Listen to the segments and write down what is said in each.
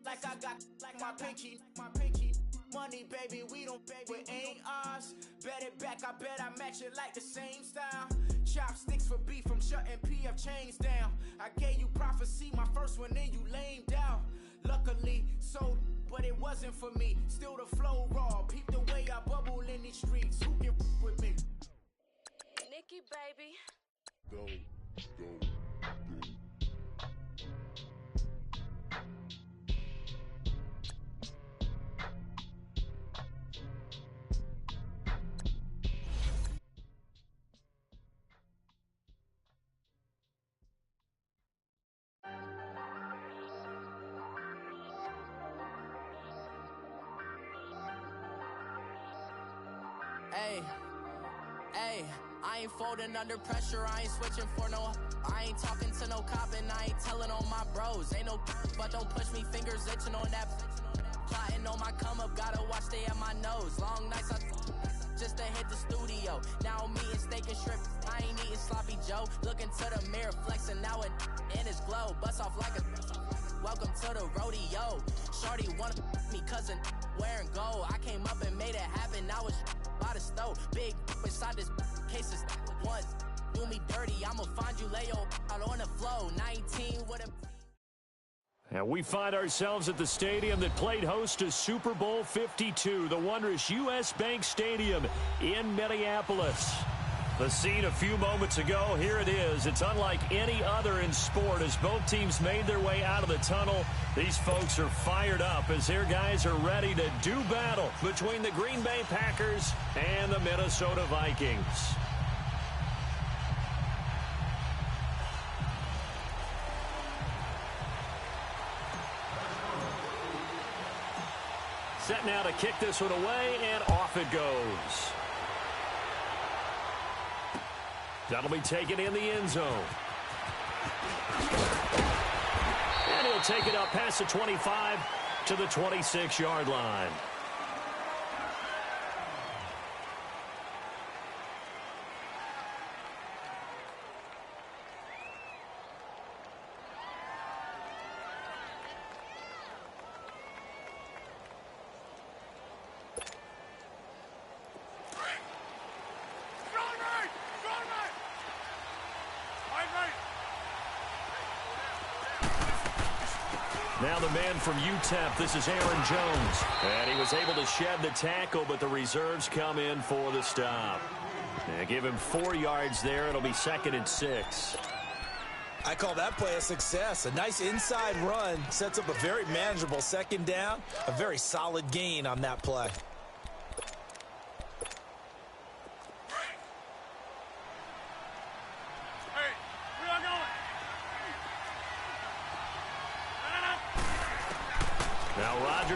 like I got my pinky. Money, baby, we don't baby, it ain't ours. Bet it back, I bet I match it like the same style. Chopsticks for beef, I'm shutting PF chains down. I gave you prophecy, my first one, then you lamed out. Luckily, sold, but it wasn't for me. Still the flow raw, peep the way I bubble in these streets. Who can with me? Nikki, baby. Go. Hey, I ain't folding under pressure, I ain't switching for no. I ain't talking to no cop and I ain't telling on my bros. Ain't no but don't push me, fingers itching on that. Plotting on my come up, gotta watch stay at my nose. Long nights I just to hit the studio. Now I'm eating steak and shrimp, I ain't eating sloppy Joe. Looking to the mirror, flexing now it in his glow. Bust off like a welcome to the rodeo. Shorty wanna me cousin wearing gold. I came up and made it happen, now it's by the stove. Big inside this cases once do me dirty. I'ma find you lay out on the floor. 19 with a. And we find ourselves at the stadium that played host to Super Bowl 52, the wondrous U.S. Bank Stadium in Minneapolis. The scene a few moments ago, here it is. It's unlike any other in sport as both teams made their way out of the tunnel. These folks are fired up as their guys are ready to do battle between the Green Bay Packers and the Minnesota Vikings. Set now to kick this one away, and off it goes. That'll be taken in the end zone. And he'll take it up past the 25 to the 26-yard line. Now the man from UTEP, this is Aaron Jones. And he was able to shed the tackle, but the reserves come in for the stop. And give him 4 yards there. It'll be 2nd and 6. I call that play a success. A nice inside run sets up a very manageable 2nd down. A very solid gain on that play.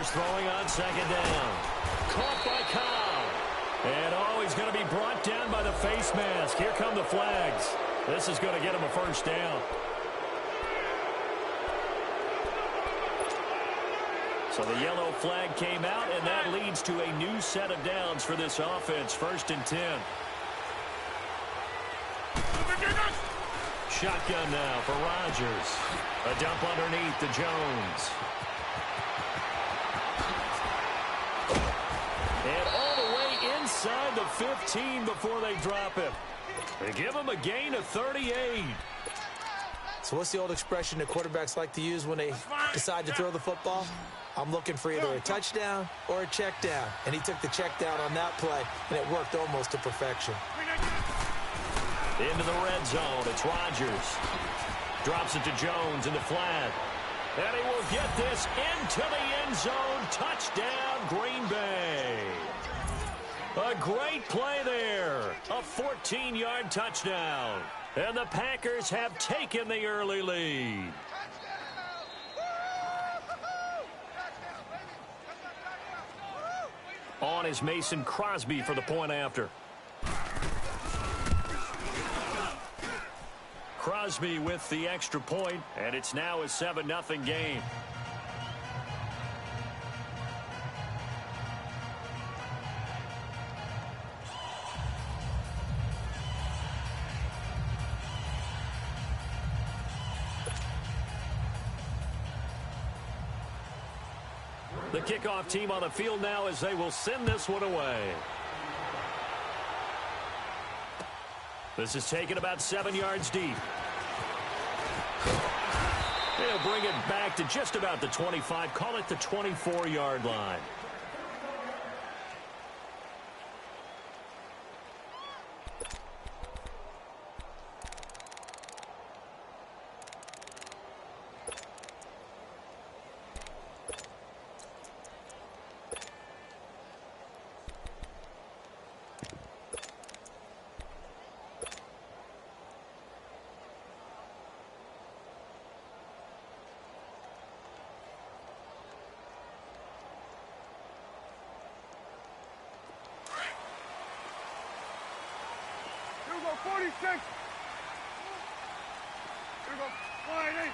Throwing on 2nd down. Caught by Cobb. And he's going to be brought down by the face mask. Here come the flags. This is going to get him a 1st down. So the yellow flag came out, and that leads to a new set of downs for this offense. 1st and 10. Shotgun now for Rodgers. A dump underneath to Jones. And all the way inside the 15 before they drop him. They give him a gain of 38. So what's the old expression that quarterbacks like to use when they decide to throw the football? I'm looking for either a touchdown or a check down. And he took the check down on that play, and it worked almost to perfection. Into the red zone. It's Rodgers. Drops it to Jones in the flat. And he will get this into the end zone. Touchdown, Green Bay. A great play there. A 14-yard touchdown. And the Packers have taken the early lead. On is Mason Crosby for the point after. Crosby with the extra point, and it's now a 7-0 game. The kickoff team on the field now as they will send this one away. This is taken about 7 yards deep. They'll bring it back to just about the 25. Call it the 24-yard line. Here we go, 46. Here we go, 46.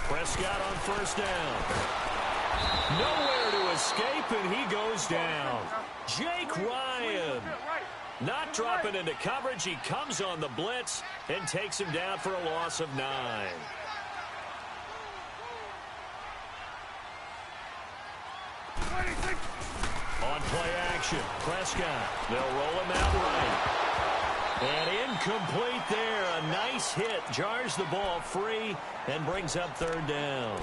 Prescott on first down. Nowhere to escape, and he goes down. Jake Ryan not dropping into coverage. He comes on the blitz and takes him down for a loss of 9. On play action, Prescott. They'll roll him out right. And incomplete there. A nice hit. Jars the ball free and brings up third down.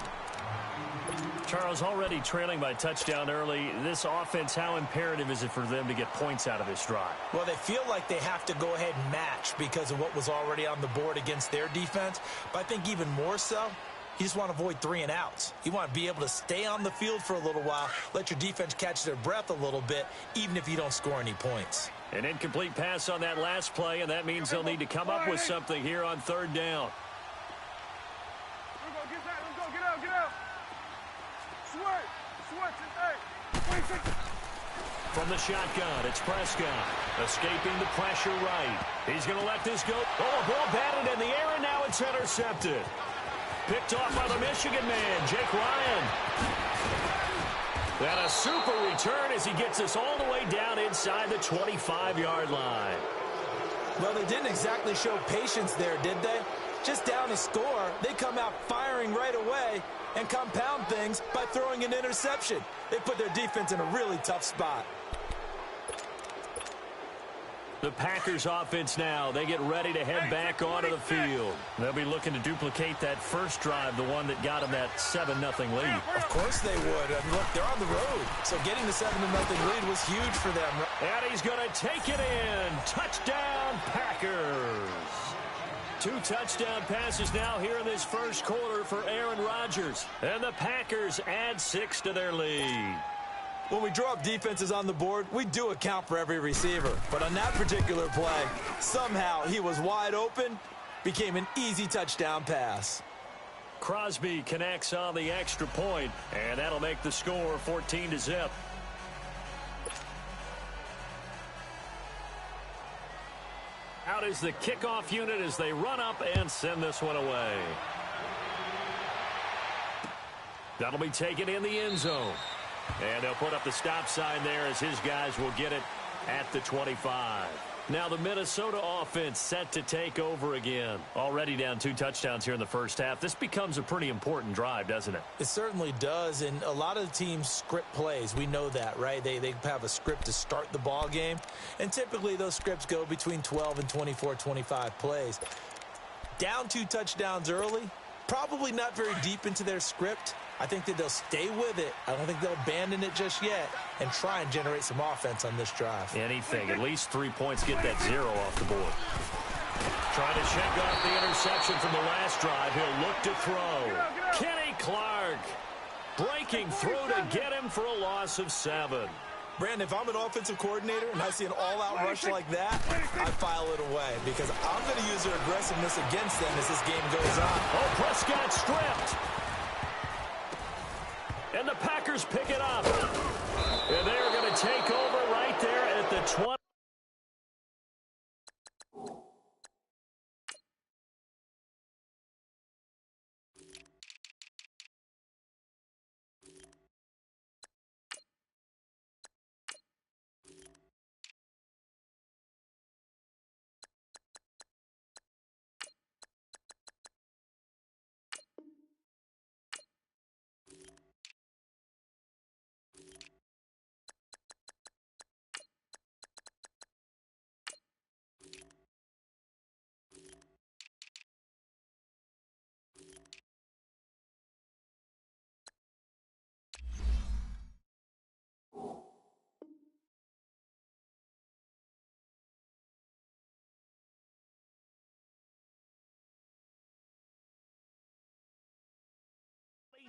Charles, already trailing by touchdown early. This offense, how imperative is it for them to get points out of this drive? Well, they feel like they have to go ahead and match because of what was already on the board against their defense. But I think even more so, you just want to avoid 3 and outs. You want to be able to stay on the field for a little while, let your defense catch their breath a little bit, even if you don't score any points. An incomplete pass on that last play, and that means they'll need to come up with something here on third down. Get out. Switch. From the shotgun, it's Prescott. Escaping the pressure right. He's going to let this go. Oh, a ball batted in the air, and now it's intercepted. Picked off by the Michigan man, Jake Ryan. And a super return as he gets us all the way down inside the 25-yard line. Well, they didn't exactly show patience there, did they? Just down a score, they come out firing right away and compound things by throwing an interception. They put their defense in a really tough spot. The Packers offense now, they get ready to head back onto the field. They'll be looking to duplicate that first drive, the one that got them that 7-0 lead. Of course they would. And look, they're on the road. So getting the 7-0 lead was huge for them. And he's going to take it in. Touchdown, Packers. 2 touchdown passes now here in this first quarter for Aaron Rodgers. And the Packers add 6 to their lead. When we draw up defenses on the board, we do account for every receiver. But on that particular play, somehow he was wide open, became an easy touchdown pass. Crosby connects on the extra point, and that'll make the score 14-0. Out is the kickoff unit as they run up and send this one away. That'll be taken in the end zone. And they'll put up the stop sign there as his guys will get it at the 25. Now the Minnesota offense set to take over again. Already down 2 touchdowns here in the first half. This becomes a pretty important drive, doesn't it? It certainly does, and a lot of the teams script plays. We know that, right? They have a script to start the ball game, and typically those scripts go between 12 and 24, 25 plays. Down 2 touchdowns early, probably not very deep into their script. I think that they'll stay with it. I don't think they'll abandon it just yet and try and generate some offense on this drive. Anything. At least 3 points. Get that 0 off the board. Trying to check off the interception from the last drive. He'll look to throw. Kenny Clark breaking through to get him for a loss of 7. Brandon, if I'm an offensive coordinator and I see an all-out rush like that, I file it away because I'm going to use their aggressiveness against them as this game goes on. Oh, Prescott stripped. And the Packers pick it up. And they're going to take over right there at the 20.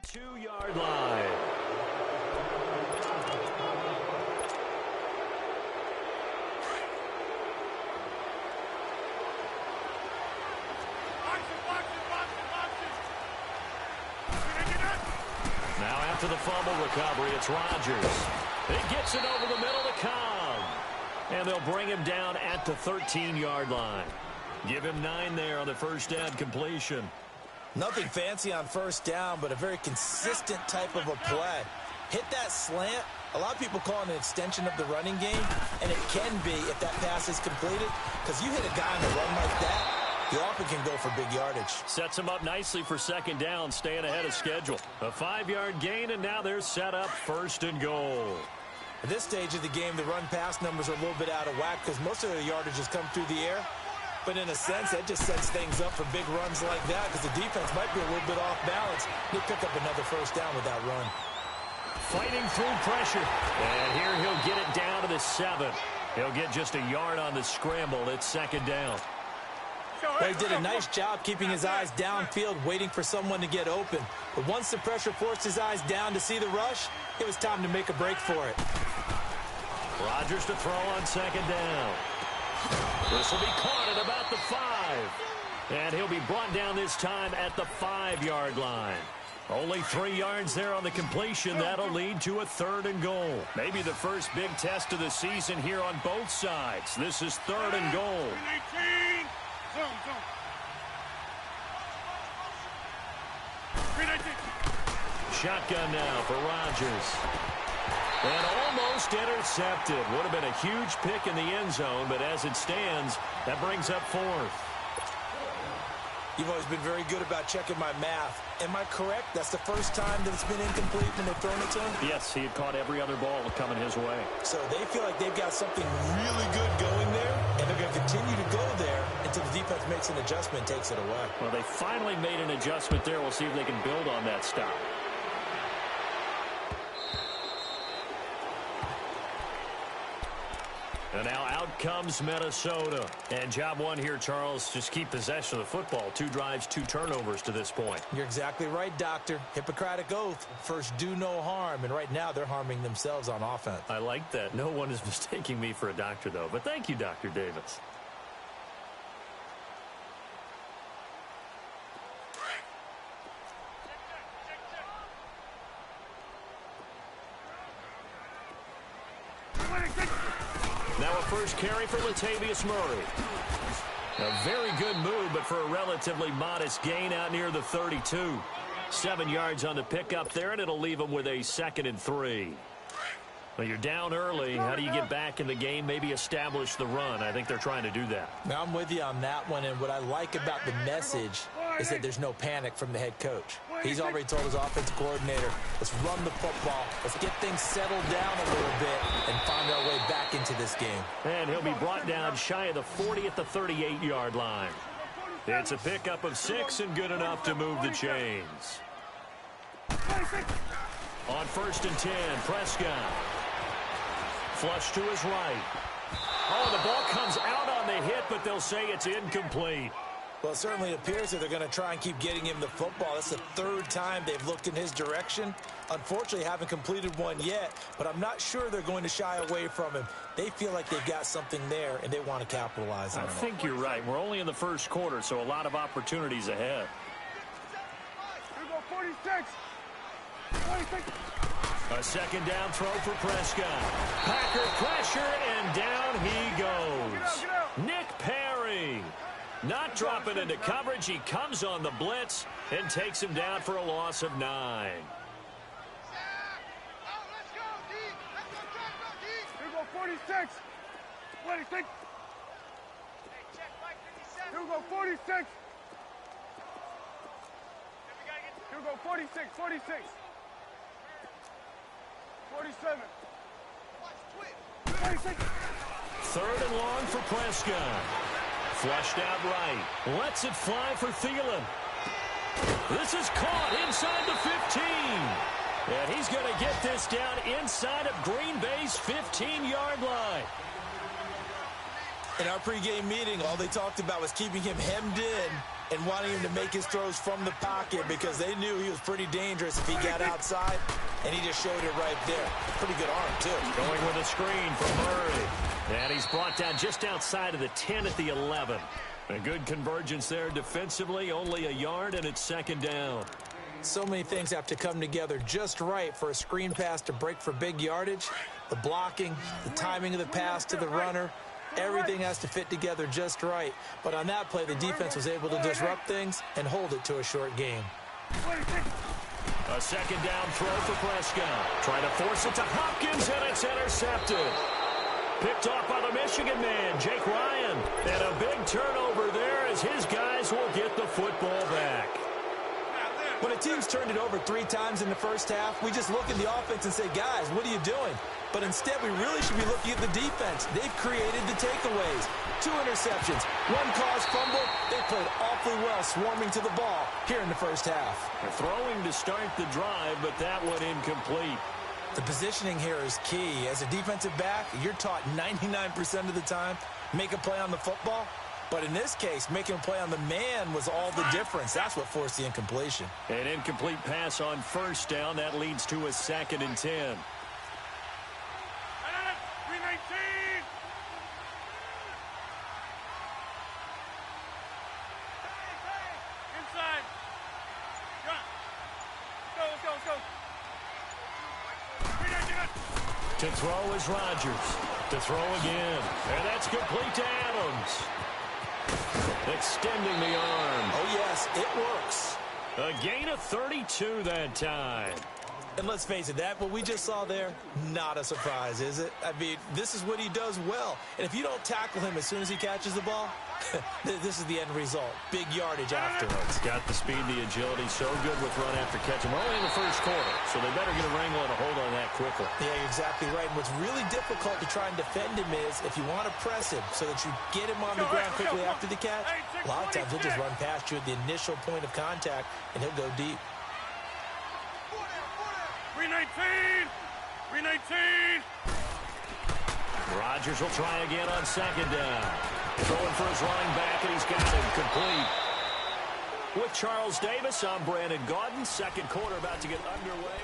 32-yard line. Now after the fumble recovery, it's Rodgers. He gets it over the middle to Cobb. And they'll bring him down at the 13-yard line. Give him 9 there on the first down completion. Nothing fancy on first down, but a very consistent type of a play. Hit that slant. A lot of people call it an extension of the running game, and it can be if that pass is completed, because you hit a guy on the run like that, you often can go for big yardage. Sets him up nicely for second down, staying ahead of schedule. A 5-yard gain, and now they're set up first and goal. At this stage of the game, the run-pass numbers are a little bit out of whack because most of the yardage has come through the air. But in a sense, that just sets things up for big runs like that because the defense might be a little bit off balance. They pick up another first down with that run. Fighting through pressure. And here he'll get it down to the 7. He'll get just a yard on the scramble. It's second down. Well, he did a nice job keeping his eyes downfield, waiting for someone to get open. But once the pressure forced his eyes down to see the rush, it was time to make a break for it. Rodgers to throw on second down. This will be caught at about the 5. And he'll be brought down this time at the 5-yard line. Only 3 yards there on the completion. That'll lead to a 3rd and goal. Maybe the first big test of the season here on both sides. This is 3rd and goal. Shotgun now for Rodgers. And almost intercepted. Would have been a huge pick in the end zone, but as it stands, that brings up 4th. You've always been very good about checking my math. Am I correct? That's the first time that it's been incomplete when they've thrown it to him? Yes, he had caught every other ball coming his way. So they feel like they've got something really good going there, and they're going to continue to go there until the defense makes an adjustment and takes it away. Well, they finally made an adjustment there. We'll see if they can build on that stop. And now out comes Minnesota. And job one here, Charles, just keep possession of the football. 2 drives, 2 turnovers to this point. You're exactly right, Doctor. Hippocratic oath. First, do no harm. And right now, they're harming themselves on offense. I like that. No one is mistaking me for a doctor, though. But thank you, Dr. Davis. Now a first carry for Latavius Murray. A very good move, but for a relatively modest gain out near the 32. 7 yards on the pickup there, and it'll leave him with a 2nd and 3. Well, you're down early. How do you get back in the game? Maybe establish the run. I think they're trying to do that. Now, I'm with you on that one, and what I like about the message is that there's no panic from the head coach. He's already told his offensive coordinator, let's run the football, let's get things settled down a little bit and find our way back into this game. And he'll be brought down shy of the 40 at the 38-yard line. It's a pickup of 6 and good enough to move the chains. On 1st and 10, Prescott. Flush to his right. Oh, the ball comes out on the hit, but they'll say it's incomplete. Well, it certainly appears that they're going to try and keep getting him the football. That's the 3rd time they've looked in his direction. Unfortunately, haven't completed one yet, but I'm not sure they're going to shy away from him. They feel like they've got something there, and they want to capitalize on it. I think you're right. We're only in the first quarter, so a lot of opportunities ahead. Here we go, 46. 46. A 2nd down throw for Prescott. Packer pressure, and down he goes. Nick Perry. Not dropping into coverage. He comes on the blitz and takes him down for a loss of 9. Here we go, 46. 46. Here we go, 46. Here we go, 46, 46. 47. 46. 3rd and long for Prescott. Flushed out right. Lets it fly for Thielen. This is caught inside the 15. And he's going to get this down inside of Green Bay's 15-yard line. In our pregame meeting, all they talked about was keeping him hemmed in and wanting him to make his throws from the pocket because they knew he was pretty dangerous if he got outside, and he just showed it right there. Pretty good arm, too. Going with a screen from Murray. And he's brought down just outside of the 10 at the 11. A good convergence there defensively, only a yard, and it's second down. So many things have to come together just right for a screen pass to break for big yardage. The blocking, the timing of the pass to the runner, everything has to fit together just right. But on that play, the defense was able to disrupt things and hold it to a short game. A second down throw for Prescott. Trying to force it to Hopkins, and it's intercepted. Picked off by the Michigan man, Jake Ryan. And a big turnover there as his guys will get the football back. When a team's turned it over 3 times in the first half, we just look at the offense and say, guys, what are you doing? But instead, we really should be looking at the defense. They've created the takeaways. 2 interceptions, 1 caused fumble. They played awfully well swarming to the ball here in the first half. They're throwing to start the drive, but that one incomplete. The positioning here is key. As a defensive back, you're taught 99% of the time, make a play on the football. But in this case, making a play on the man was all the difference. That's what forced the incompletion. An incomplete pass on first down. That leads to a 2nd and 10. 319. Inside. Let's go. 319. To throw is Rodgers. To throw again. And that's complete to Adams. Extending the arm. Oh, yes, it works. A gain of 32 that time. And let's face it, what we just saw there, not a surprise, is it? I mean, this is what he does well. And if you don't tackle him as soon as he catches the ball, this is the end result. Big yardage afterwards. Got the speed, the agility, so good with run after catch. We're only in the first quarter, so they better get a wrangle and a hold on that quickly. Yeah, you're exactly right. And what's really difficult to try and defend him is if you want to press him so that you get him on the ground quickly after the catch, a lot of times he'll just run past you at the initial point of contact, and he'll go deep. 319. Rodgers will try again on second down. Throwing for his running back, and he's got him complete. With Charles Davis, I'm Brandon Gaudin. Second quarter about to get underway.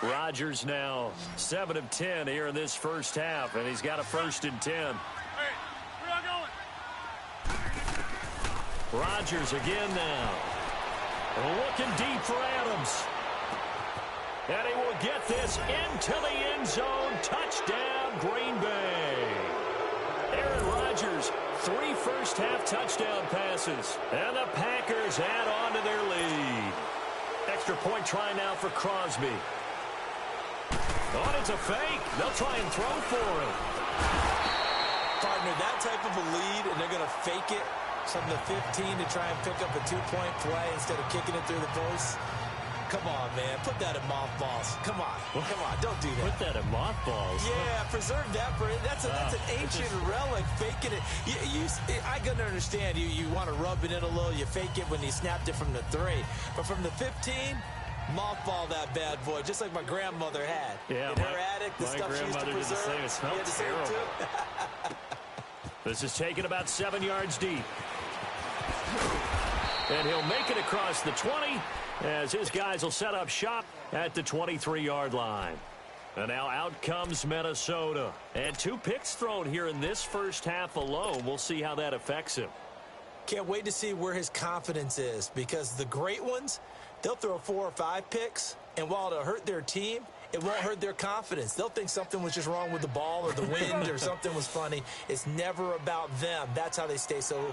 Rodgers now 7 of 10 here in this first half, and he's got a 1st and 10. Hey, we're not going. Rodgers again now. Looking deep for Adams. And he will get this into the end zone. Touchdown, Green Bay. Aaron Rodgers, 3 first-half touchdown passes. And the Packers add on to their lead. Extra point try now for Crosby. Oh, it's a fake. They'll try and throw for him. Partner, that type of a lead, and they're going to fake it from the 15 to try and pick up a 2-point play instead of kicking it through the post. Come on, man. Put that in mothballs. Come on. Don't do that. Put that in mothballs. Yeah, preserve that. That's an ancient relic, faking it. I can understand you want to rub it in a little. You fake it when he snapped it from the 3. But from the 15... mothball that bad boy, just like my grandmother had. Yeah, in her attic, the stuff she used to preserve. It smells terrible. This is taken about 7 yards deep. And he'll make it across the 20 as his guys will set up shop at the 23-yard line. And now out comes Minnesota. And 2 picks thrown here in this first half alone. We'll see how that affects him. Can't wait to see where his confidence is, because the great ones, they'll throw 4 or 5 picks, and while it'll hurt their team, it won't hurt their confidence. They'll think something was just wrong with the ball or the wind or something was funny. It's never about them. That's how they stay so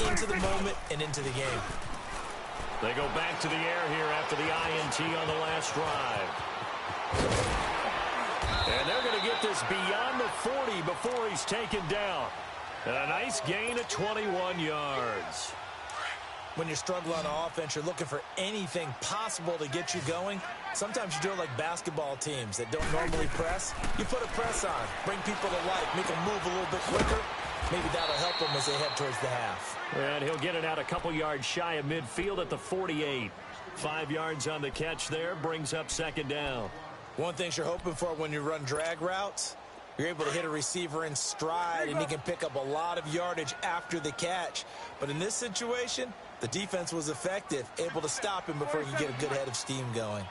into the moment and into the game. They go back to the air here after the INT on the last drive. And they're going to get this beyond the 40 before he's taken down. And a nice gain of 21 yards. When you're struggling on offense, you're looking for anything possible to get you going. Sometimes you do it like basketball teams that don't normally press. You put a press on, bring people to life, make them move a little bit quicker. Maybe that'll help them as they head towards the half. And he'll get it out a couple yards shy of midfield at the 48. 5 yards on the catch there, brings up second down. One thing you're hoping for when you run drag routes, you're able to hit a receiver in stride, and he can pick up a lot of yardage after the catch. But in this situation, the defense was effective, able to stop him before you get a good head of steam going.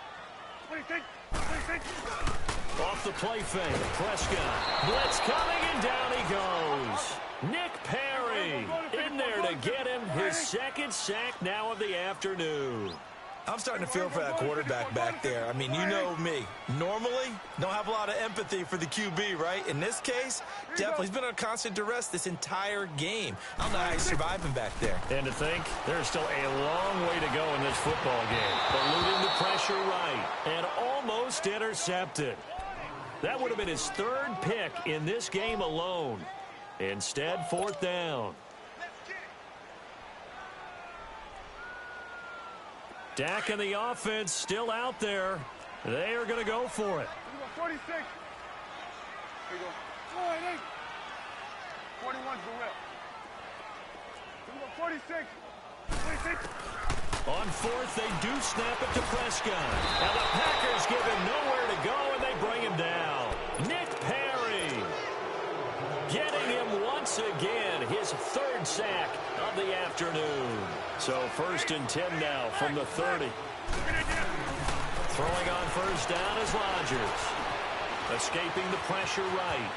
Off the play fake, Prescott. Blitz coming, and down he goes. Nick Perry in there to get him his second sack now of the afternoon. I'm starting to feel for that quarterback back there. I mean, you know me. Normally, don't have a lot of empathy for the QB, right? In this case, definitely. He's been under constant duress this entire game. I don't know how he's surviving back there. And to think, there's still a long way to go in this football game. Eluding the pressure right and almost intercepted. That would have been his third pick in this game alone. Instead, fourth down. Dak and the offense still out there. They are going to go for it. 46. Here you go. 41's the whip. Here we go. 46. 46. On fourth, they do snap it to Prescott. And the Packers give him nowhere to go, and they bring him down. Nick Perry getting him once again, his third sack of the afternoon. So first and 10 now from the 30. Throwing on first down is Rodgers. Escaping the pressure right.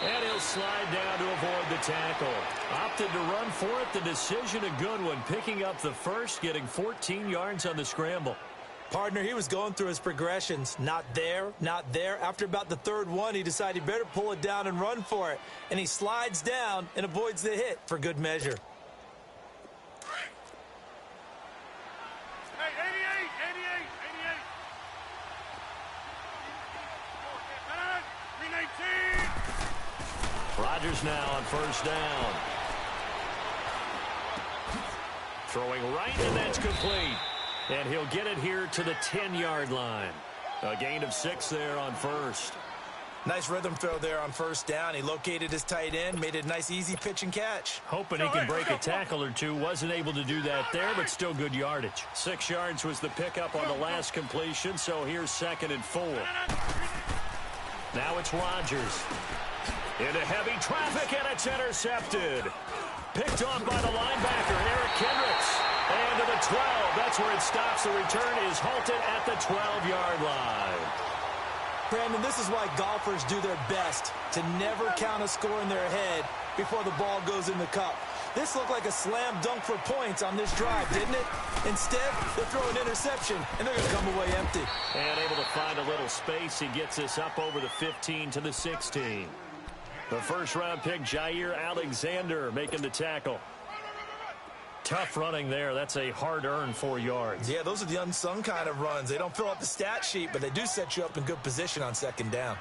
And he'll slide down to avoid the tackle. Opted to run for it. The decision a good one. Picking up the first, getting 14 yards on the scramble. Partner, he was going through his progressions. Not there, not there. After about the third one, he decided he better pull it down and run for it. And he slides down and avoids the hit for good measure. Hey, 88. 319. Rodgers now on first down. Throwing right, and that's complete. And he'll get it here to the 10-yard line. A gain of 6 there on first. Nice rhythm throw there on first down. He located his tight end, made it a nice, easy pitch and catch. Hoping he can break a tackle or two. Wasn't able to do that there, but still good yardage. 6 yards was the pickup on the last completion, so here's second and 4. Now it's Rodgers. Into heavy traffic, and it's intercepted. Picked off by the linebacker, Eric Kendricks. And to the 12. That's where it stops. The return is halted at the 12-yard line. Brandon, this is why golfers do their best to never count a score in their head before the ball goes in the cup. This looked like a slam dunk for points on this drive, didn't it? Instead, they throw an interception, and they're going to come away empty. And able to find a little space. He gets us up over the 15 to the 16. The first-round pick, Jair Alexander, making the tackle. Tough running there. That's a hard-earned 4 yards. Yeah, those are the unsung kind of runs. They don't fill up the stat sheet, but they do set you up in good position on second down.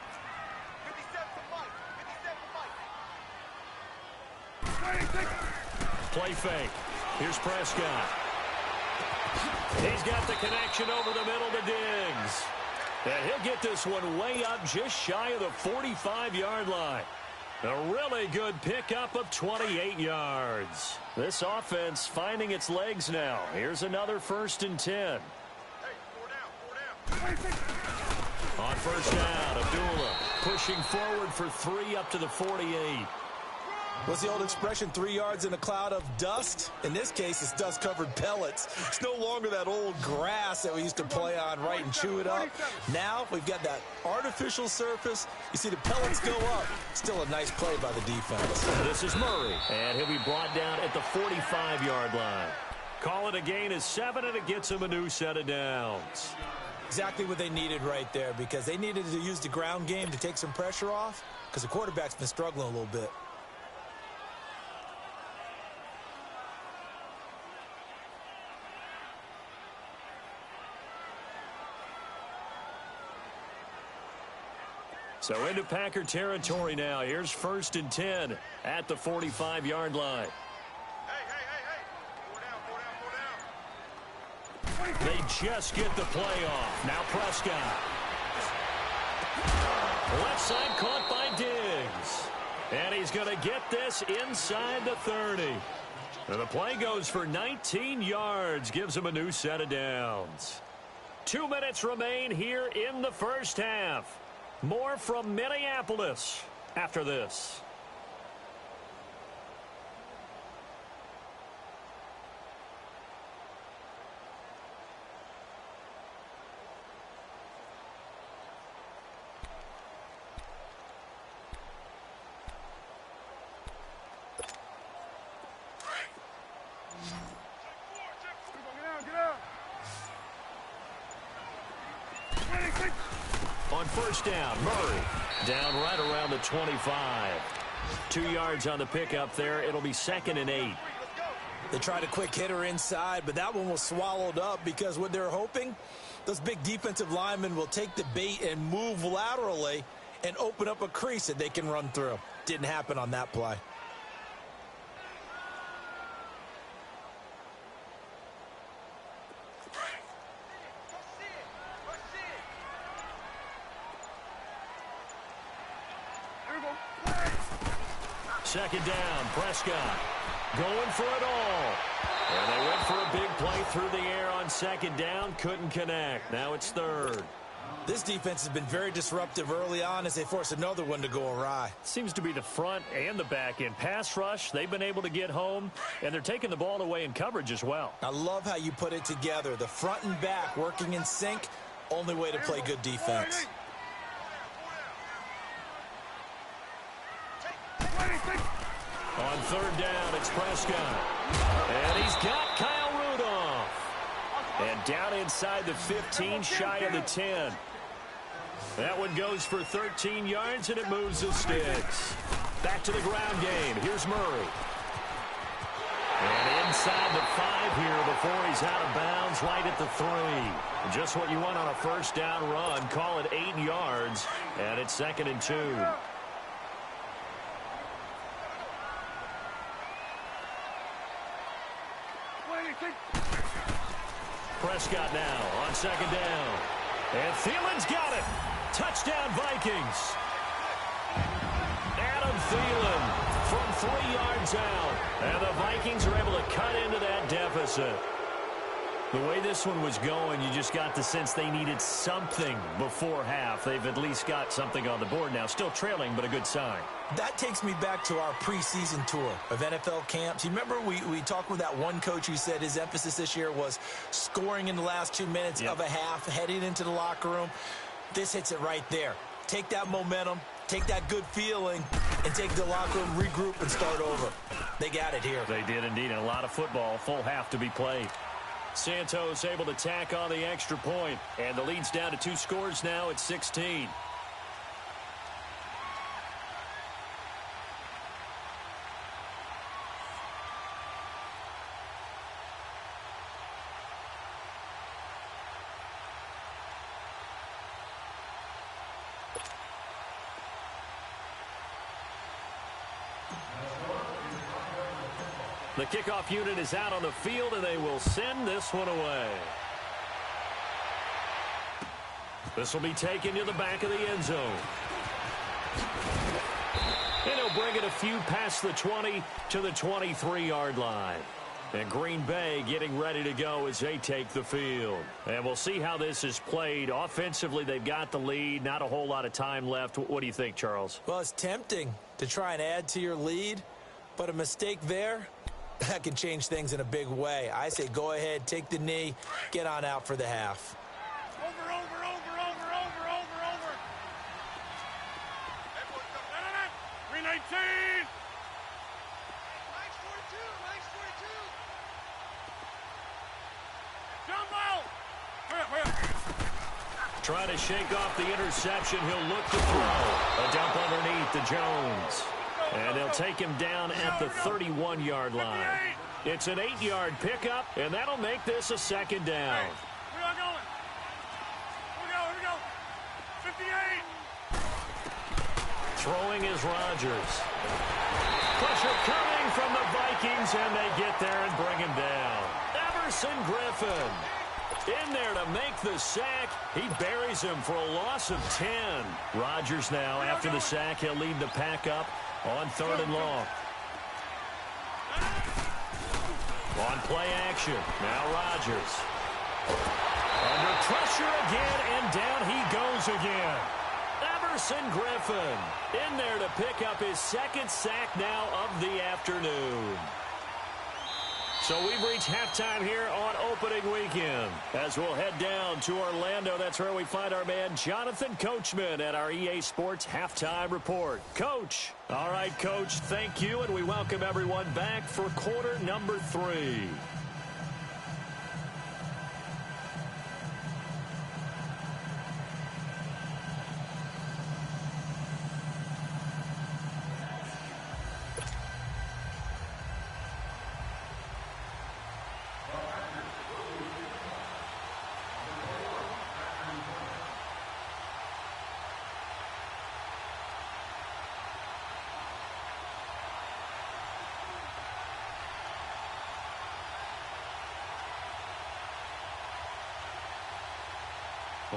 Play fake. Here's Prescott. He's got the connection over the middle to Diggs. And he'll get this one way up just shy of the 45-yard line. A really good pickup of 28 yards. This offense finding its legs now. Here's another first and 10. On first down, Abdullah pushing forward for 3 up to the 48. What's the old expression, 3 yards in a cloud of dust? In this case, it's dust-covered pellets. It's no longer that old grass that we used to play on, right, and chew it up. Now we've got that artificial surface. You see the pellets go up. Still a nice play by the defense. This is Murray, and he'll be brought down at the 45-yard line. Call it a gain of 7, and it gets him a new set of downs. Exactly what they needed right there, because they needed to use the ground game to take some pressure off, because the quarterback's been struggling a little bit. So into Packer territory now. Here's first and 10 at the 45-yard line. They just get the play off. Now Prescott. Left side caught by Diggs. And he's going to get this inside the 30. And the play goes for 19 yards, gives him a new set of downs. 2 minutes remain here in the first half. More from Minneapolis after this. On first down, Murray down right around the 25. 2 yards on the pickup there. It'll be 2nd and 8. They tried a quick hitter inside, but that one was swallowed up because what they're hoping, those big defensive linemen will take the bait and move laterally and open up a crease that they can run through. Didn't happen on that play. Second down, Prescott going for it all. And they went for a big play through the air on second down, couldn't connect. Now it's 3rd. This defense has been very disruptive early on as they force another one to go awry. Seems to be the front and the back end. Pass rush, they've been able to get home, and they're taking the ball away in coverage as well. I love how you put it together. The front and back working in sync, only way to play good defense. On 3rd down, it's Prescott. And he's got Kyle Rudolph. And down inside the 15, shy of the 10. That one goes for 13 yards, and it moves the sticks. Back to the ground game. Here's Murray. And inside the 5 here before he's out of bounds, right at the 3. Just what you want on a first down run. Call it 8 yards, and it's 2nd and 2. Prescott now on second down. And Thielen's got it. Touchdown, Vikings. Adam Thielen from 3 yards out. And the Vikings are able to cut into that deficit. The way this one was going, you just got the sense they needed something before half. They've at least got something on the board now. Still trailing, but a good sign. That takes me back to our preseason tour of NFL camps. You remember we talked with that one coach who said his emphasis this year was scoring in the last 2 minutes of a half, heading into the locker room. This hits it right there. Take that momentum, take that good feeling, and take the locker room, regroup, and start over. They got it here. They did indeed, and a lot of football, full half to be played. Santos able to tack on the extra point, and the lead's down to 2 scores now at 16. The kickoff unit is out on the field, and they will send this one away. This will be taken to the back of the end zone. And he'll bring it a few past the 20 to the 23-yard line. And Green Bay getting ready to go as they take the field. And we'll see how this is played. Offensively, they've got the lead. Not a whole lot of time left. What do you think, Charles? Well, it's tempting to try and add to your lead, but a mistake there, that can change things in a big way. I say go ahead, take the knee, get on out for the half. Over. 319. Trying to shake off the interception. He'll look to throw. A dump underneath to Jones. And they'll take him down at the 31-yard line. It's an 8-yard pickup, and that'll make this a second down. We are going. Here we go. 58. Throwing is Rodgers. Pressure coming from the Vikings, and they get there and bring him down. Everson Griffin in there to make the sack. He buries him for a loss of 10. Rodgers now, after the sack, he'll lead the pack up On 3rd and long. On play action. Now Rodgers. Under pressure again, and down he goes again. Everson Griffin in there to pick up his 2nd sack now of the afternoon. So we've reached halftime here on opening weekend. As we'll head down to Orlando, that's where we find our man Jonathan Coachman at our EA Sports Halftime Report. Coach. All right, Coach, thank you, and we welcome everyone back for quarter number 3.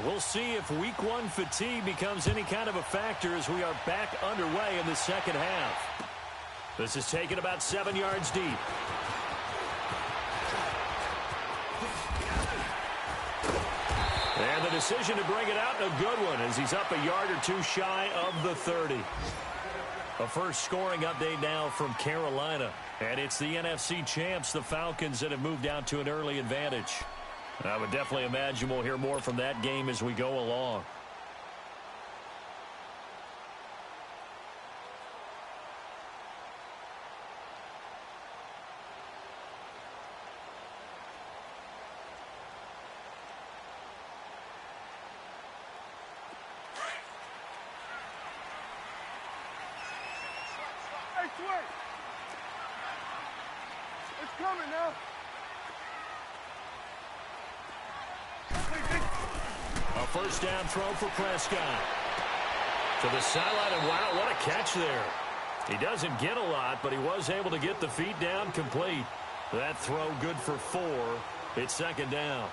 We'll see if week 1 fatigue becomes any kind of a factor as we are back underway in the 2nd half. This is taken about 7 yards deep. And the decision to bring it out, a good one, as he's up a yard or 2 shy of the 30. A first scoring update now from Carolina. And it's the NFC champs, the Falcons, that have moved out to an early advantage. I would definitely imagine we'll hear more from that game as we go along. Hey, Sway! It's coming now. A first down throw for Prescott. To the sideline, and wow, what a catch there. He doesn't get a lot, but he was able to get the feet down complete. That throw good for 4. It's 2nd down.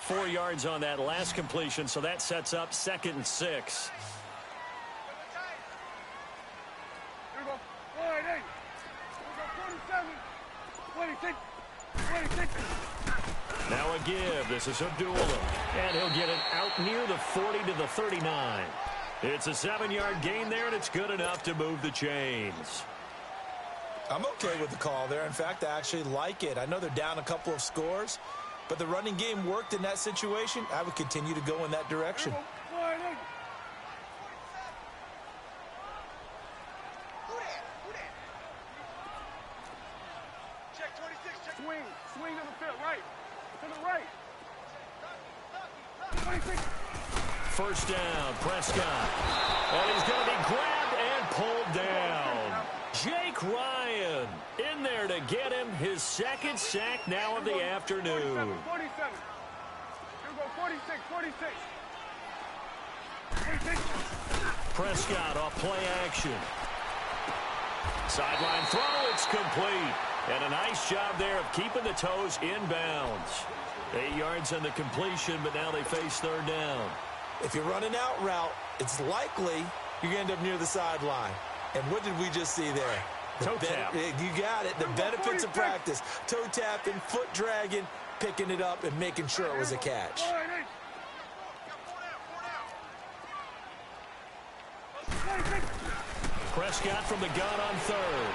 Four yards on that last completion, so that sets up 2nd and 6. Here we go. 188. Here we go. 27. 26. 26. Now a give. This is Abdullah. And he'll get it out near the 40 to the 39. It's a 7-yard gain there, and it's good enough to move the chains. I'm okay with the call there. In fact, I actually like it. I know they're down a couple of scores, but the running game worked in that situation. I would continue to go in that direction. Check 26. Check. Swing to the field. Right. To the right. 26. First down, Prescott. And he's going to be grabbed and pulled down. Jake Ryan in there to get him his 2nd sack now of the afternoon. 47. Here we go. 46. 46. 46. Prescott off play action. Sideline throw, it's complete. And a nice job there of keeping the toes inbounds. 8 yards on the completion, but now they face 3rd down. If you're running out route, it's likely you're going to end up near the sideline. And what did we just see there? Toe tap. You got it. The benefits of practice. Toe tapping, foot dragging, picking it up, and making sure it was a catch. Prescott from the gun on 3rd.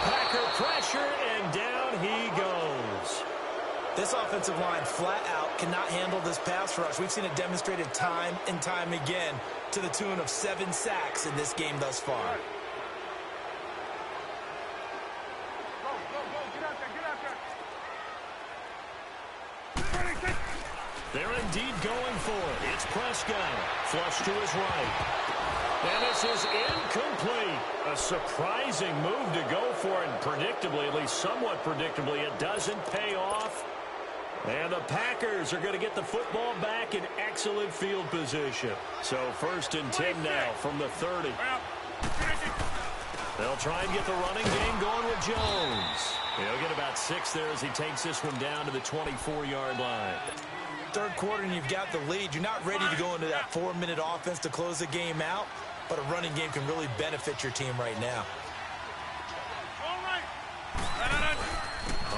Packer pressure, and down he goes. This offensive line flat out cannot handle this pass rush. We've seen it demonstrated time and time again to the tune of 7 sacks in this game thus far. Go. Get out there. They're indeed going for it. It's Prescott. Flush to his right. And this is incomplete. A surprising move to go for it, and predictably, at least somewhat predictably, it doesn't pay off. And the Packers are going to get the football back in excellent field position. So 1st and 10 now from the 30. They'll try and get the running game going with Jones. He'll get about 6 there as he takes this one down to the 24-yard line. Third quarter and you've got the lead. You're not ready to go into that 4-minute offense to close the game out, but a running game can really benefit your team right now.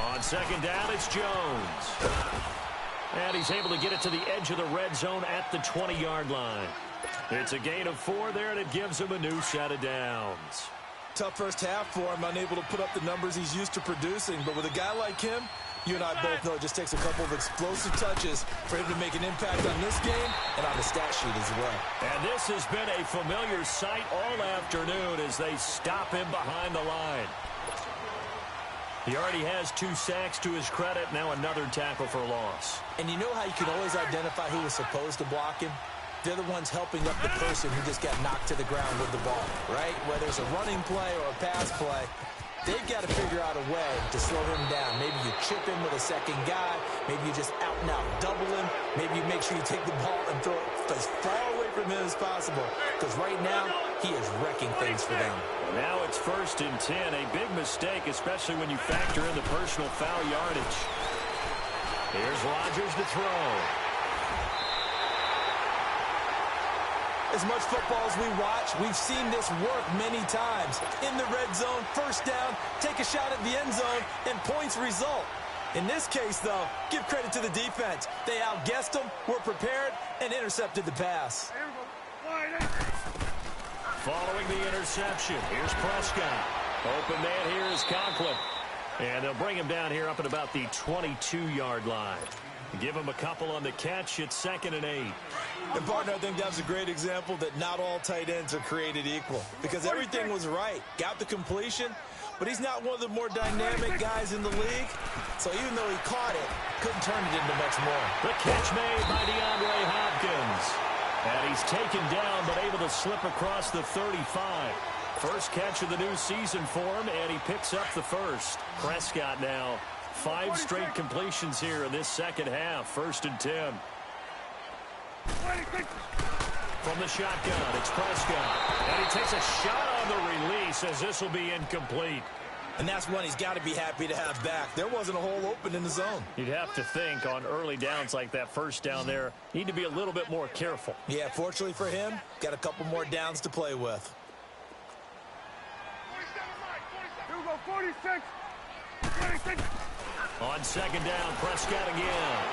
On 2nd down, it's Jones. And he's able to get it to the edge of the red zone at the 20-yard line. It's a gain of 4 there, and it gives him a new set of downs. Tough first half for him, unable to put up the numbers he's used to producing. But with a guy like him, you and I both know it just takes a couple of explosive touches for him to make an impact on this game and on the stat sheet as well. And this has been a familiar sight all afternoon as they stop him behind the line. He already has 2 sacks to his credit, now another tackle for loss. And you know how you can always identify who was supposed to block him? They're the ones helping up the person who just got knocked to the ground with the ball, right? Whether it's a running play or a pass play, they've got to figure out a way to slow him down. Maybe you chip him with a second guy. Maybe you just out-and-out double him. Maybe you make sure you take the ball and throw it as far away from him as possible. Because right now, he is wrecking things for them. Now it's 1st and 10. A big mistake, especially when you factor in the personal foul yardage. Here's Rodgers to throw. As much football as we watch, we've seen this work many times. In the red zone, 1st down, take a shot at the end zone, and points result. In this case, though, give credit to the defense. They outguessed them, were prepared, and intercepted the pass. Following the interception, here's Prescott. Open man here is Conklin. And they'll bring him down here up at about the 22-yard line. Give him a couple on the catch. It's 2nd and 8. And, partner, I think that's a great example that not all tight ends are created equal. Because everything was right. Got the completion, but he's not one of the more dynamic guys in the league. So even though he caught it, couldn't turn it into much more. The catch made by DeAndre Hopkins. And he's taken down, but able to slip across the 35. First catch of the new season for him, and he picks up the first. Prescott now 5 straight completions here in this second half. 1st and 10. From the shotgun, it's Prescott. And he takes a shot on the release as this will be incomplete. And that's one he's got to be happy to have back. There wasn't a hole open in the zone. You'd have to think on early downs like that, 1st down there, need to be a little bit more careful. Yeah, fortunately for him, got a couple more downs to play with. 46. 26. On 2nd down, Prescott again.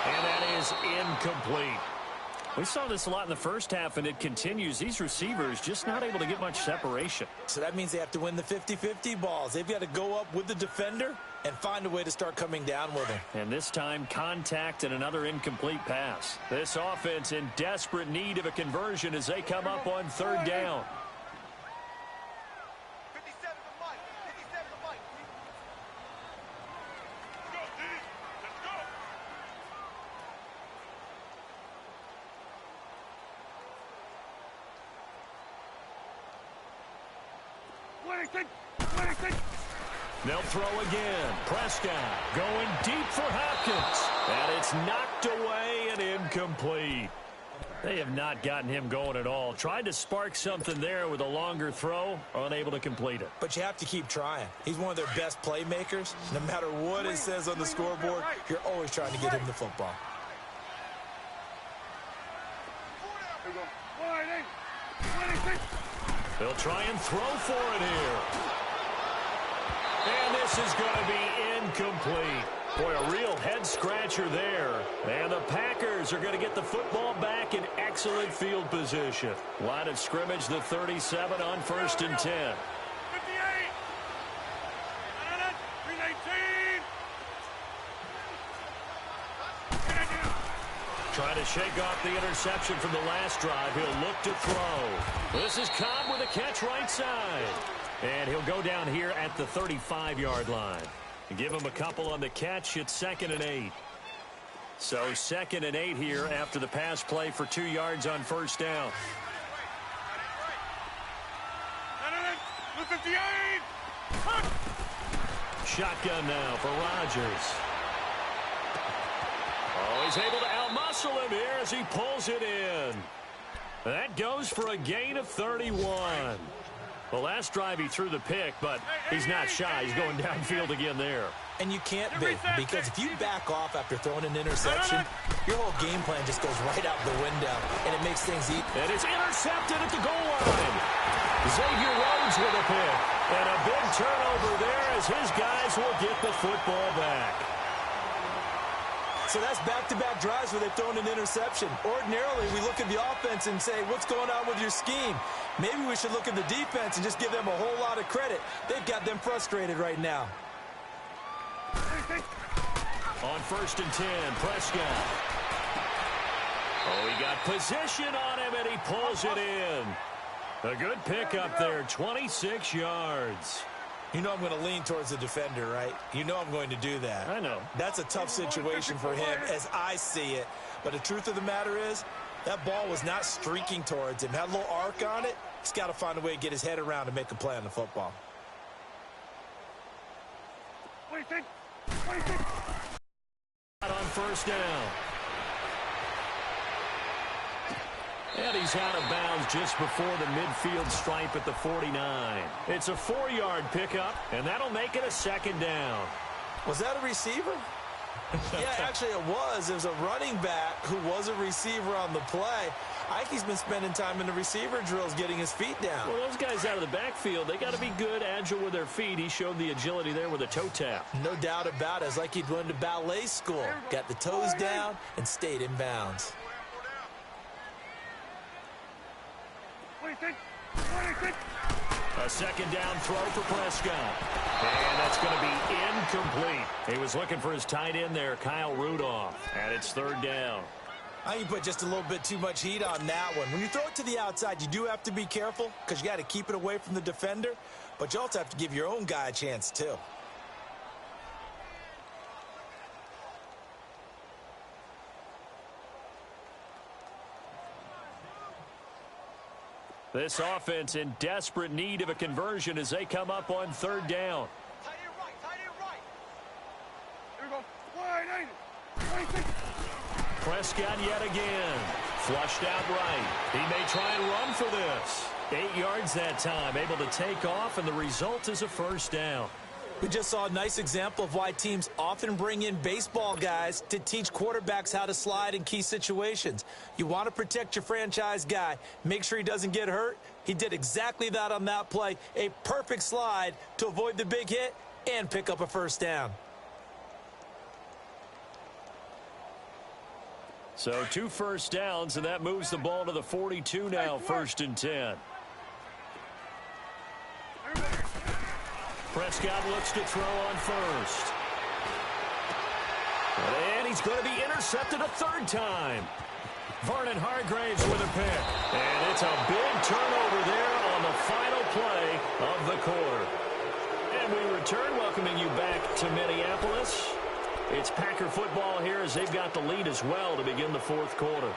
And that is incomplete. We saw this a lot in the first half, and it continues. These receivers just not able to get much separation. So that means they have to win the 50-50 balls. They've got to go up with the defender and find a way to start coming down with him. And this time, contact and another incomplete pass. This offense in desperate need of a conversion as they come up on 3rd down. They'll throw again. Prescott going deep for Hopkins. And it's knocked away and incomplete. They have not gotten him going at all. Tried to spark something there with a longer throw. Unable to complete it. But you have to keep trying. He's one of their best playmakers. No matter what it says on the scoreboard, you're always trying to get him the football. They'll try and throw for it here. And this is going to be incomplete. Boy, a real head-scratcher there. And the Packers are going to get the football back in excellent field position. Line of scrimmage, the 37 on 1st and 10. 58. 319. Trying to shake off the interception from the last drive. He'll look to throw. This is Cobb with a catch right side. And he'll go down here at the 35-yard line. Give him a couple on the catch. It's 2nd and 8. So 2nd and 8 here after the pass play for 2 yards on 1st down. Shotgun now for Rodgers. Oh, he's able to outmuscle him here as he pulls it in. That goes for a gain of 31. The last drive he threw the pick, but he's not shy. He's going downfield again there. And you can't be, because if you back off after throwing an interception, your whole game plan just goes right out the window, and it makes things easy. And it's intercepted at the goal line. Xavier Rhodes with a pick. And a big turnover there as his guys will get the football back. So that's back-to-back drives where they've thrown an interception. Ordinarily, we look at the offense and say, what's going on with your scheme? Maybe we should look at the defense and just give them a whole lot of credit. They've got them frustrated right now. On 1st and 10, Prescott. Oh, he got position on him, and he pulls it in. A good pickup there, 26 yards. You know I'm going to lean towards the defender, right? You know I'm going to do that. I know. That's a tough situation for him as I see it. But the truth of the matter is, that ball was not streaking towards him. Had a little arc on it. He's got to find a way to get his head around and make a play on the football. 26. On 1st down. And he's out of bounds just before the midfield stripe at the 49. It's a 4-yard pickup, and that'll make it a 2nd down. Was that a receiver? Yeah, actually it was. It was a running back who was a receiver on the play. I think he's been spending time in the receiver drills getting his feet down. Well, those guys out of the backfield, they got to be good, agile with their feet. He showed the agility there with a toe tap. No doubt about it. It's like he'd went to ballet school. Got the toes down and stayed in bounds. 26. A 2nd down throw for Prescott. And that's going to be incomplete. He was looking for his tight end there, Kyle Rudolph. And it's 3rd down. I think you put just a little bit too much heat on that one. When you throw it to the outside, you do have to be careful because you got to keep it away from the defender. But you also have to give your own guy a chance, too. This offense in desperate need of a conversion as they come up on 3rd down. Tight end right. Here we go. Wide 80. 26. Prescott yet again. Flushed out right. He may try and run for this. 8 yards that time. Able to take off, and the result is a 1st down. We just saw a nice example of why teams often bring in baseball guys to teach quarterbacks how to slide in key situations. You want to protect your franchise guy. Make sure he doesn't get hurt. He did exactly that on that play. A perfect slide to avoid the big hit and pick up a 1st down. So 2 1st downs, and that moves the ball to the 42 now, 1st and 10. Prescott looks to throw on 1st. And he's going to be intercepted a 3rd time. Vernon Hargraves with a pick. And it's a big turnover there on the final play of the quarter. And we return, welcoming you back to Minneapolis. It's Packer football here as they've got the lead as well to begin the 4th quarter.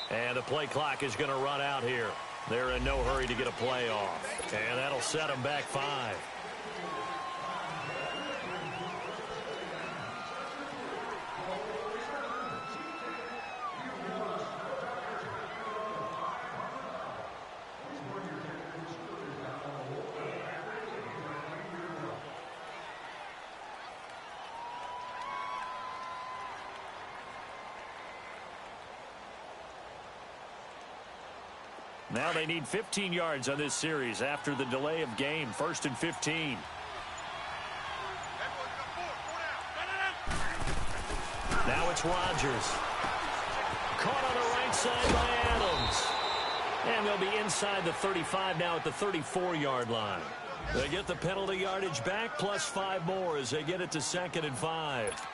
And the play clock is going to run out here. They're in no hurry to get a play off. And that'll set them back 5. Now they need 15 yards on this series after the delay of game. 1st and 15. Now it's Rodgers. inside by Adams. And they'll be inside the 35 now at the 34-yard line. They get the penalty yardage back, plus 5 more as they get it to 2nd and 5.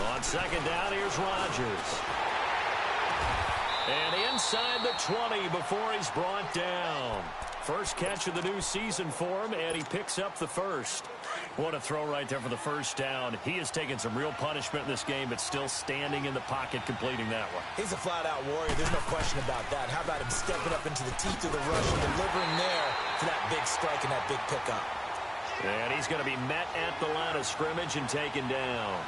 On 2nd down, here's Rodgers. And inside the 20 before he's brought down. First catch of the new season for him, and he picks up the first. What a throw right there for the first down. He has taken some real punishment in this game, but still standing in the pocket completing that one. He's a flat-out warrior. There's no question about that. How about him stepping up into the teeth of the rush and delivering there for that big strike and that big pickup. And he's going to be met at the line of scrimmage and taken down.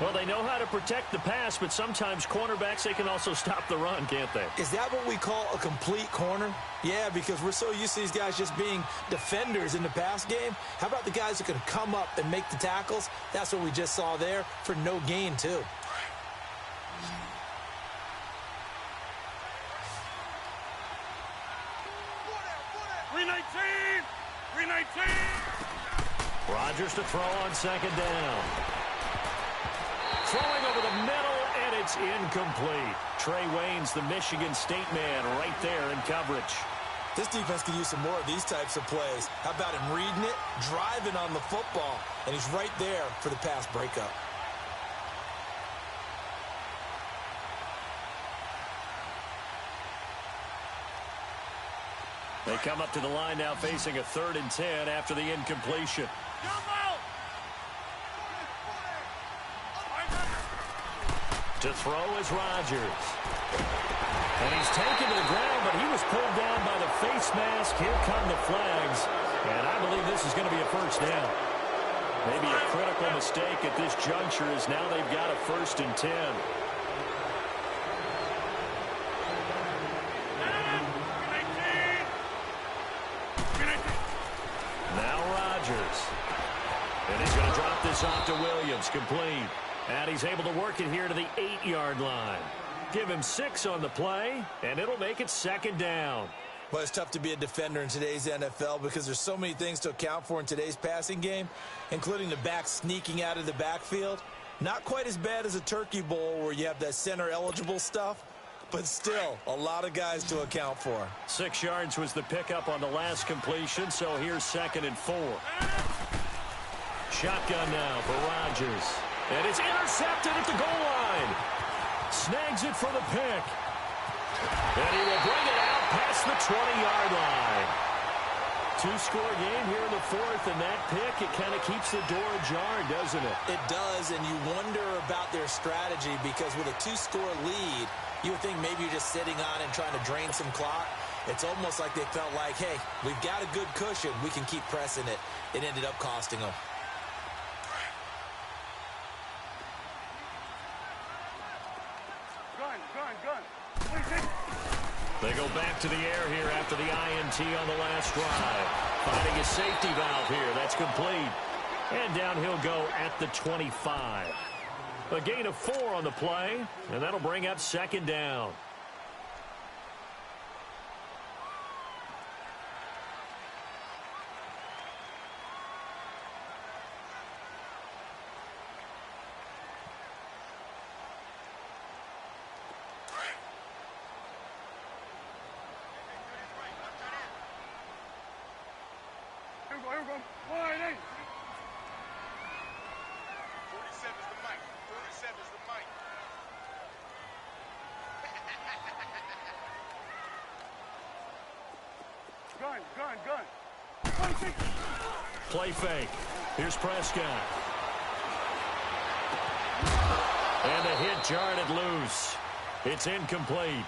Well, they know how to protect the pass, but sometimes cornerbacks, they can also stop the run, can't they? Is that what we call a complete corner? Yeah, because we're so used to these guys just being defenders in the pass game. How about the guys who can come up and make the tackles? That's what we just saw there for no gain, too. Rodgers to throw on 2nd down. Throwing over the middle, and it's incomplete. Trey Waynes, the Michigan State man, right there in coverage. This defense could use some more of these types of plays. How about him reading it, driving on the football, and he's right there for the pass breakup. They come up to the line now facing a 3rd and 10 after the incompletion. To throw is Rodgers. And he's taken to the ground, but he was pulled down by the face mask. Here come the flags. And I believe this is going to be a first down. Maybe a critical mistake at this juncture is now they've got a 1st and 10. Now Rodgers. And he's going to drop this off to Williams, complete. And he's able to work it here to the 8-yard line. Give him 6 on the play, and it'll make it 2nd down. Well, it's tough to be a defender in today's NFL because there's so many things to account for in today's passing game, including the back sneaking out of the backfield. Not quite as bad as a turkey bowl where you have that center-eligible stuff, but still a lot of guys to account for. 6 yards was the pickup on the last completion, so here's 2nd and 4. Shotgun now for Rodgers. And it's intercepted at the goal line. Snags it for the pick. And he will bring it out past the 20-yard line. 2-score game here in the 4th, and that pick, it kind of keeps the door ajar, doesn't it? It does, and you wonder about their strategy because with a 2-score lead, you would think maybe you're just sitting on and trying to drain some clock. It's almost like they felt like, hey, we've got a good cushion. We can keep pressing it. It ended up costing them. They go back to the air here after the INT on the last drive. Finding a safety valve here. That's complete. And down he'll go at the 25. A gain of 4 on the play, and that'll bring up 2nd down. Here we go. Wide eight. 47 is the mic. 47 is the mic. Gun. 26. Play fake. Here's Prescott. And a hit jarred it loose. It's incomplete.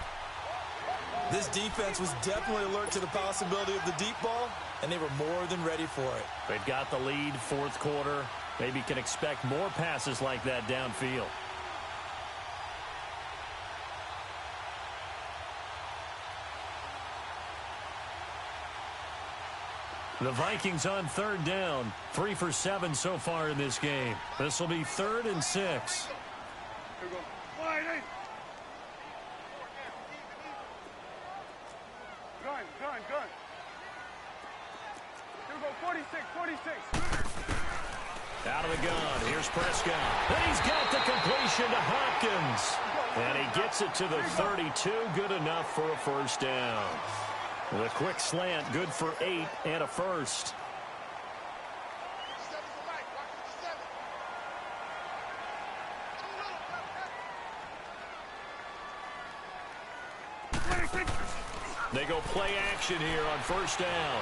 This defense was definitely alert to the possibility of the deep ball, and they were more than ready for it. They've got the lead, 4th quarter. Maybe can expect more passes like that downfield. The Vikings on third down. 3 for 7 so far in this game. This will be 3rd and 6. Here we go. Wide 8. Gun. Here we go. 46. Out of the gun. Here's Prescott. And he's got the completion to Hopkins. And he gets it to the 32. Good enough for a first down. The quick slant, good for 8 and a first. They go play action here on first down.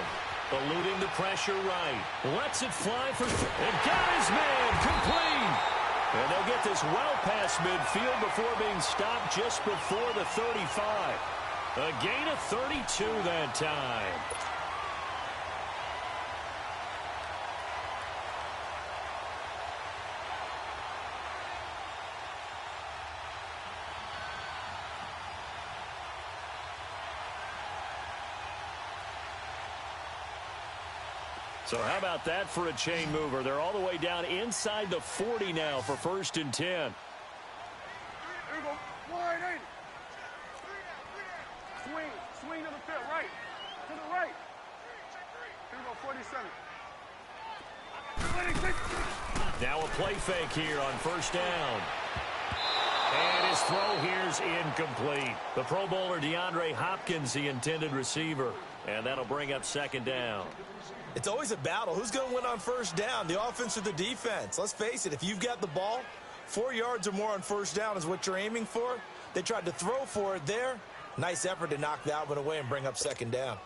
Eluding the pressure right. Lets it fly for... And got his man complete. And they'll get this well past midfield before being stopped just before the 35. A gain of 32 that time. So how about that for a chain mover? They're all the way down inside the 40 now for 1st and 10. Here we go. Wide 80. Swing to the field. Right. To the right. Here we go. 47. 26. Now a play fake here on first down. And his throw here's incomplete. The Pro Bowler DeAndre Hopkins, the intended receiver. And that'll bring up 2nd down. It's always a battle. Who's going to win on first down, the offense or the defense? Let's face it, if you've got the ball, 4 yards or more on first down is what you're aiming for. They tried to throw for it there. Nice effort to knock that one away and bring up 2nd down.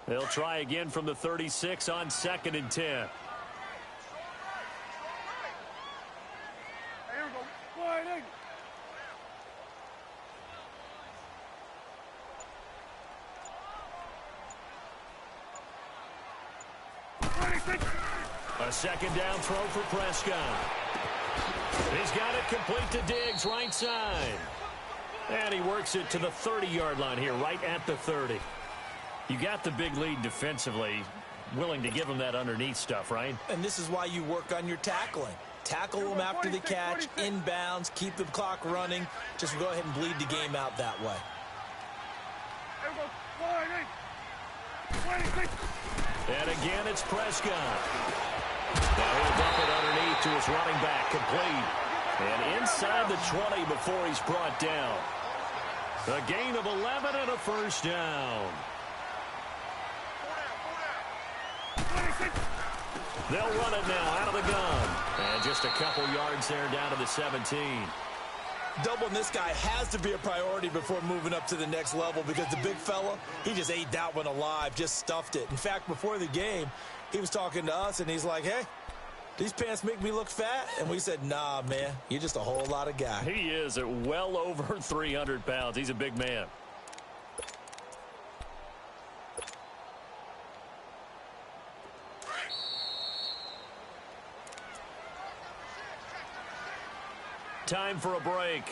They'll try again from the 36 on 2nd and 10. Here we go. Wide 80. A 2nd down throw for Prescott. He's got it complete to Diggs, right side. And he works it to the 30-yard line here, right at the 30. You got the big lead defensively. Willing to give him that underneath stuff, right? And this is why you work on your tackling. Tackle them after the catch, inbounds, keep the clock running. Just go ahead and bleed the game out that way. Here we go. Wide 8. 26. And again, it's Prescott. Now he'll dump it underneath to his running back, complete. And inside the 20 before he's brought down. A gain of 11 and a first down. They'll run it now out of the gun. And just a couple yards there down to the 17. Doubling this guy has to be a priority before moving up to the next level because the big fella, he just ate that one alive, just stuffed it. In fact, before the game, he was talking to us, and he's like, hey, these pants make me look fat? And we said, nah, man, you're just a whole lot of guy. He is at well over 300 pounds. He's a big man. Time for a break.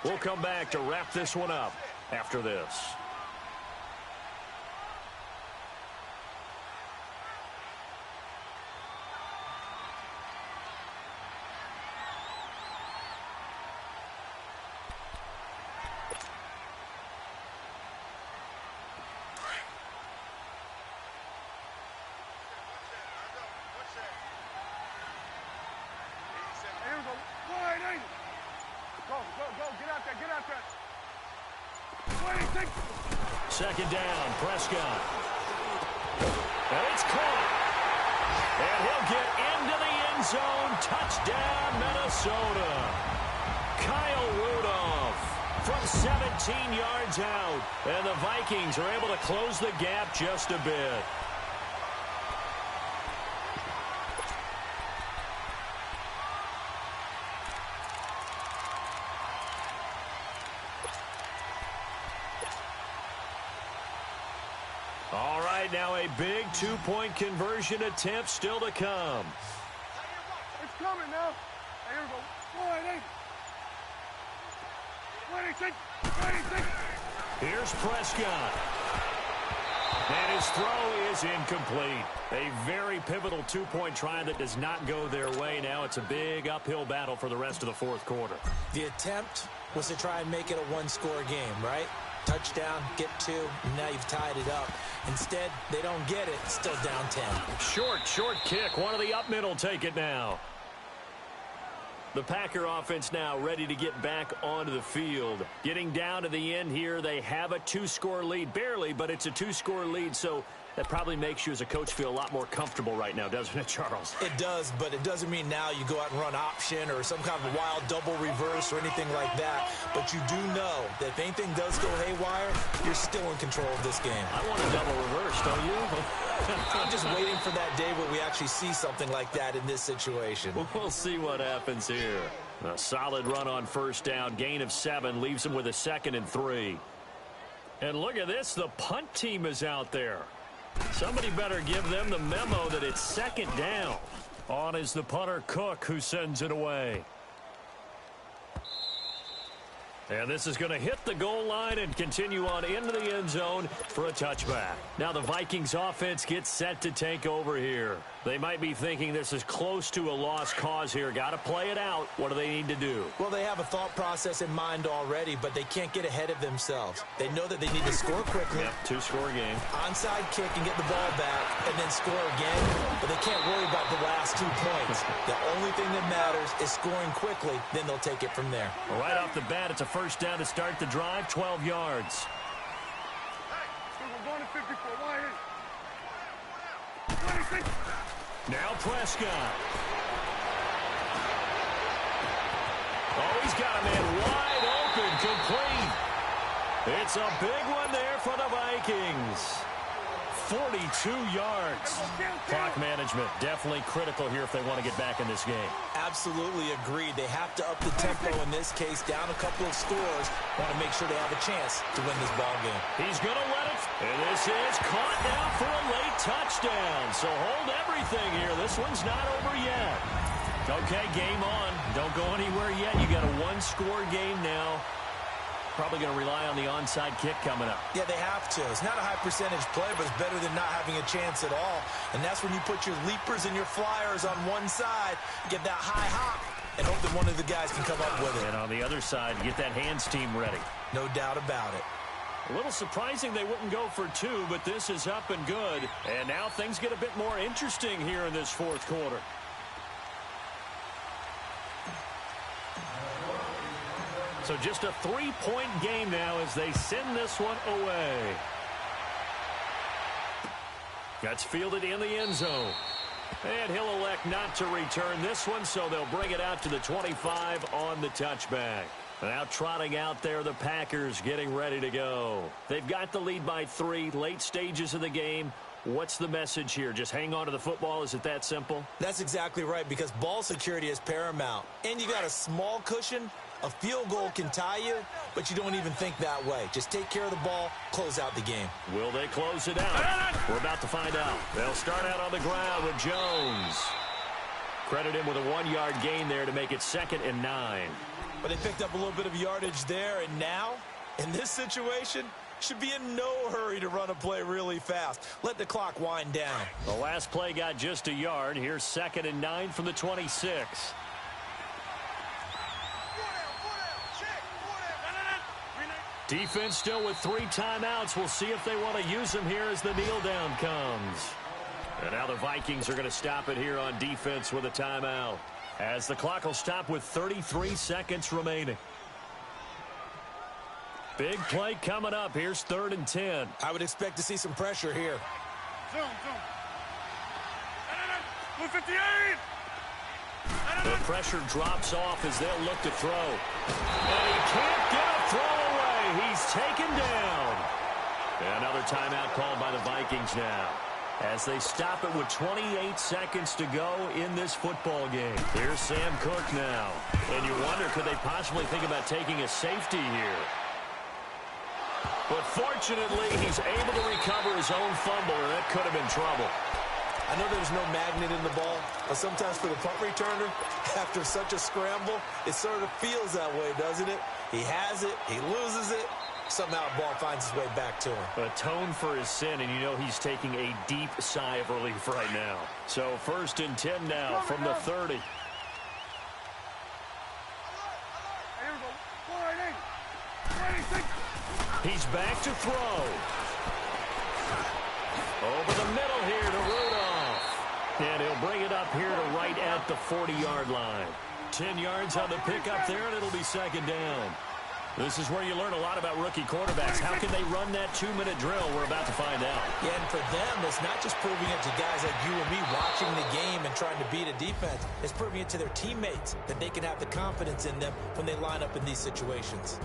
We'll come back to wrap this one up after this. Here we go. Wide 80. Go. Get out there. 26. 2nd down, Prescott. And it's caught. And he'll get into the end zone. Touchdown, Minnesota. Kyle Rudolph from 17 yards out. And the Vikings are able to close the gap just a bit. All right, now a big two-point conversion attempt still to come. It's coming now. Hey, here we go. 26. Here's Prescott. And his throw is incomplete. A very pivotal two-point try that does not go their way. Now it's a big uphill battle for the rest of the fourth quarter. The attempt was to try and make it a one-score game, right? Touchdown, get 2, and now you've tied it up. Instead, they don't get it. Still down 10. Short kick. One of the up middle take it now. The Packer offense now ready to get back onto the field. Getting down to the end here, they have a 2-score lead. Barely, but it's a 2-score lead, so that probably makes you as a coach feel a lot more comfortable right now, doesn't it, Charles? It does, but it doesn't mean now you go out and run option or some kind of a wild double reverse or anything like that. But you do know that if anything does go haywire, you're still in control of this game. I want a double reverse, don't you? I'm just waiting for that day where we actually see something like that in this situation. We'll see what happens here. A solid run on first down. Gain of 7 leaves them with a 2nd and 3. And look at this. The punt team is out there. Somebody better give them the memo that it's 2nd down. On is the punter, Cook, who sends it away. And this is going to hit the goal line and continue on into the end zone for a touchback. Now the Vikings offense gets set to take over here. They might be thinking this is close to a lost cause here. Got to play it out. What do they need to do? Well, they have a thought process in mind already, but they can't get ahead of themselves. They know that they need to score quickly. Yep, 2-score game. Onside kick and get the ball back and then score again, but they can't worry about the last 2 points. The only thing that matters is scoring quickly, then they'll take it from there. Well, right off the bat, it's a first down to start the drive, 12 yards. We're going to 54. Why is 26. Now Prescott. Oh, he's got a man wide open, complete. It's a big one there for the Vikings. 42 yards. Clock management definitely critical here if they want to get back in this game. Absolutely agreed. They have to up the tempo in this case, down a couple of scores. Want to make sure they have a chance to win this ball game. He's going to let it. And this is caught now for a late touchdown. So hold everything here. This one's not over yet. Okay, game on. Don't go anywhere yet. You got a 1-score game now. Probably going to rely on the onside kick coming up. Yeah, they have to. It's not a high percentage play, but it's better than not having a chance at all. And that's when you put your leapers and your flyers on one side, get that high hop, and hope that one of the guys can come up with it. And on the other side, get that hands team ready. No doubt about it. A little surprising they wouldn't go for 2, but this is up and good. And now things get a bit more interesting here in this fourth quarter. So just a 3-point game now as they send this one away. That's fielded in the end zone. And he'll elect not to return this one, so they'll bring it out to the 25 on the touchback. Now trotting out there, the Packers getting ready to go. They've got the lead by 3, late stages of the game. What's the message here? Just hang on to the football? Is it that simple? That's exactly right, because ball security is paramount. And you got a small cushion. A field goal can tie you, but you don't even think that way. Just take care of the ball, close out the game. Will they close it out? We're about to find out. They'll start out on the ground with Jones. Credit him with a 1-yard gain there to make it 2nd and 9. But they picked up a little bit of yardage there, and now, in this situation, should be in no hurry to run a play really fast. Let the clock wind down. The last play got just a yard. Here's 2nd and 9 from the 26. Defense still with 3 timeouts. We'll see if they want to use them here as the kneel down comes. And now the Vikings are going to stop it here on defense with a timeout, as the clock will stop with 33 seconds remaining. Big play coming up. Here's 3rd and 10. I would expect to see some pressure here. Zoom. 58. The pressure drops off as they'll look to throw. And he can't get a throw away. He's taken down. Another timeout called by the Vikings now, as they stop it with 28 seconds to go in this football game. Here's Sam Cook now. And you wonder, could they possibly think about taking a safety here? But fortunately, he's able to recover his own fumble, and that could have been trouble. I know there's no magnet in the ball, but sometimes for the punt returner, after such a scramble, it sort of feels that way, doesn't it? He has it, he loses it, somehow the ball finds its way back to him. Atone for his sin, and you know he's taking a deep sigh of relief right now. So 1st and 10 now from the 30. Here we go. Go right in. He's back to throw. Over the middle here to Rudolph. And he'll bring it up here to right at the 40-yard line. 10 yards on the pickup there, and it'll be 2nd down. This is where you learn a lot about rookie quarterbacks. How can they run that 2-minute drill? We're about to find out. Yeah, and for them, it's not just proving it to guys like you and me watching the game and trying to beat a defense. It's proving it to their teammates that they can have the confidence in them when they line up in these situations.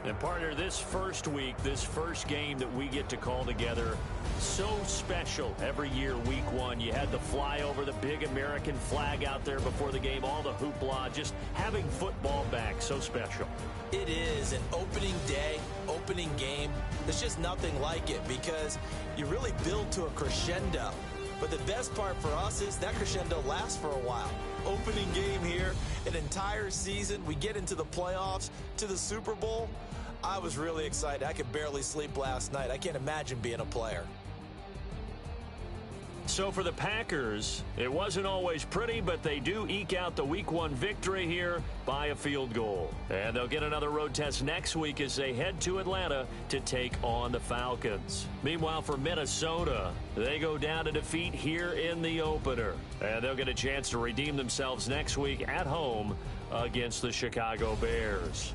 And partner, this first week, this first game that we get to call together, so special every year, week 1. You had the flyover, the big American flag out there before the game, all the hoopla, just having football back, so special. It is an opening day, opening game. There's just nothing like it because you really build to a crescendo. But the best part for us is that crescendo lasts for a while. Opening game here, an entire season. We get into the playoffs, to the Super Bowl. I was really excited. I could barely sleep last night. I can't imagine being a player. So for the Packers, it wasn't always pretty, but they do eke out the Week 1 victory here by a field goal. And they'll get another road test next week as they head to Atlanta to take on the Falcons. Meanwhile, for Minnesota, they go down to defeat here in the opener. And they'll get a chance to redeem themselves next week at home against the Chicago Bears.